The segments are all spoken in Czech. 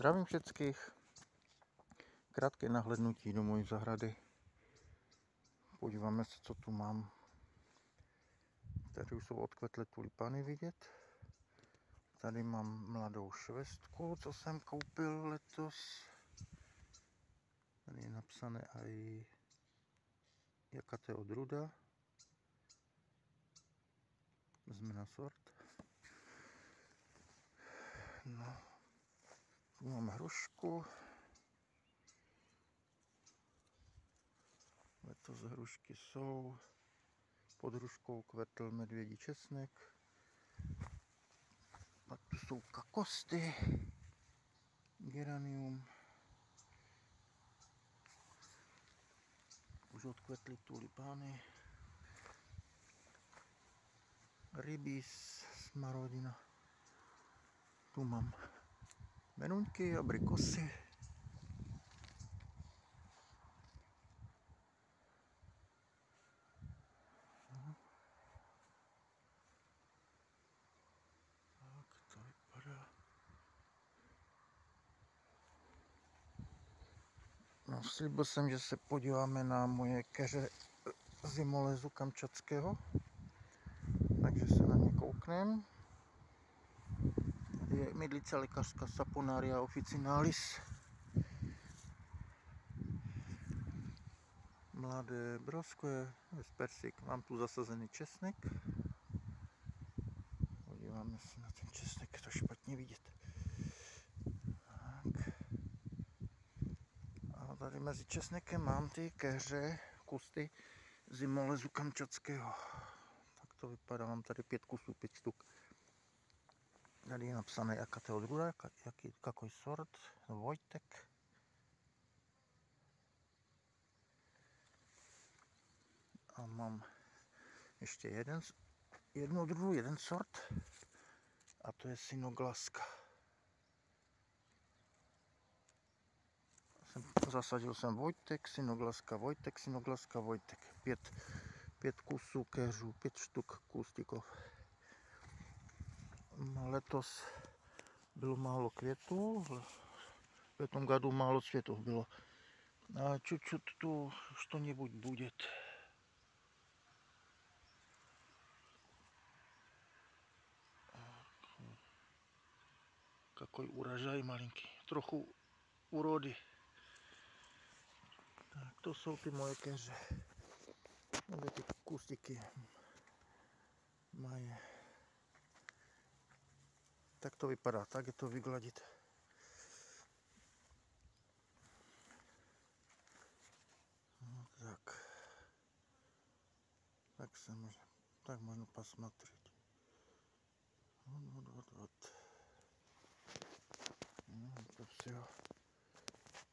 Zdravím všetkých. Krátké nahlédnutí do mojej zahrady. Podíváme se, co tu mám. Tady už jsou odkvetlé tulipány vidět. Tady mám mladou švestku, co jsem koupil letos. Tady je napsané aj jaká to je odrůda. Změna sort. No, tu mám hrušku. Letos hrušky jsou. Pod hruškou kvetl medvědí česnek. Pak tu jsou kakosty. Geranium. Už odkvetly tulipány. Rybíz, smarodina. Tu mám menuňky, abrikosy. Tak to vypadá. No, slíbil jsem, že se podíváme na moje keře zimolezu kamčatského. Takže se na ně kouknem. Tady je mydlice lékařská Saponaria officinalis. Mladé broskve, persik. Mám tu zasazený česnek. Podíváme se na ten česnek, je to špatně vidět. Tak. A tady mezi česnekem mám ty keře, kusty zimolezu kamčatského. Tak to vypadá, mám tady 5 kusů, 5 štuk. Tady je napsané, jaká to je odrůda, jaký sort, Vojtek. A mám ještě jednu odrůdu, jeden sort. A to je Sinoglaska. Zasadil jsem Vojtek, Sinoglaska, Vojtek, Sinoglaska, Vojtek. 5 kusů keřů, 5 štuk kůstikov. Letos bylo málo květů, v tom году málo cvětů bylo. A čуть-čуть tu что-нибудь будет. Какой урожай маленький, trochu urody. Tak to jsou ty moje keře. Obě ty kustiky mají. Tak to vypadá, tak je to vygladit. No, tak se může, tak можно посмотреть. Вот. No, to все.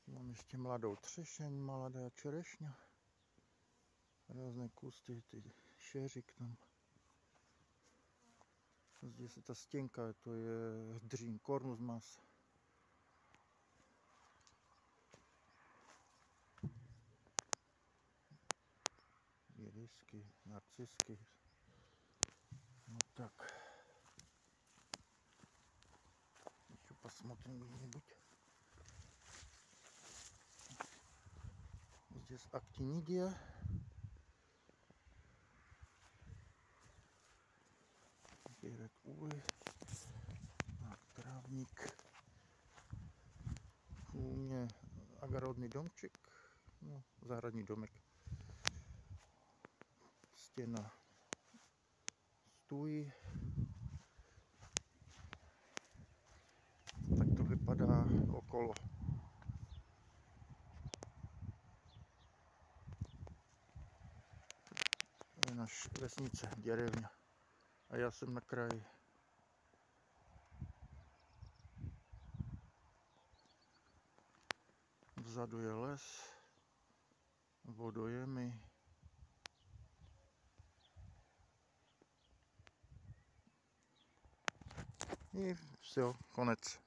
Mám ještě mladou třešeň, mladá čerešňa. Různé kusty, ty šeřik tam. Здесь ta stěnka, to je dřín, cornus mas. Irisky, narcisky. No tak. Еще посмотрим где-нибудь. Здесь актинидия. Перед увы. Так, травник. У меня огородный домчик. Ну, загородный домик. Stěna stůj. Tak to vypadá okolo. To je naš vesnice, děrevňa. A já jsem na kraji. Vzadu je les, vodojemy. I все, konec.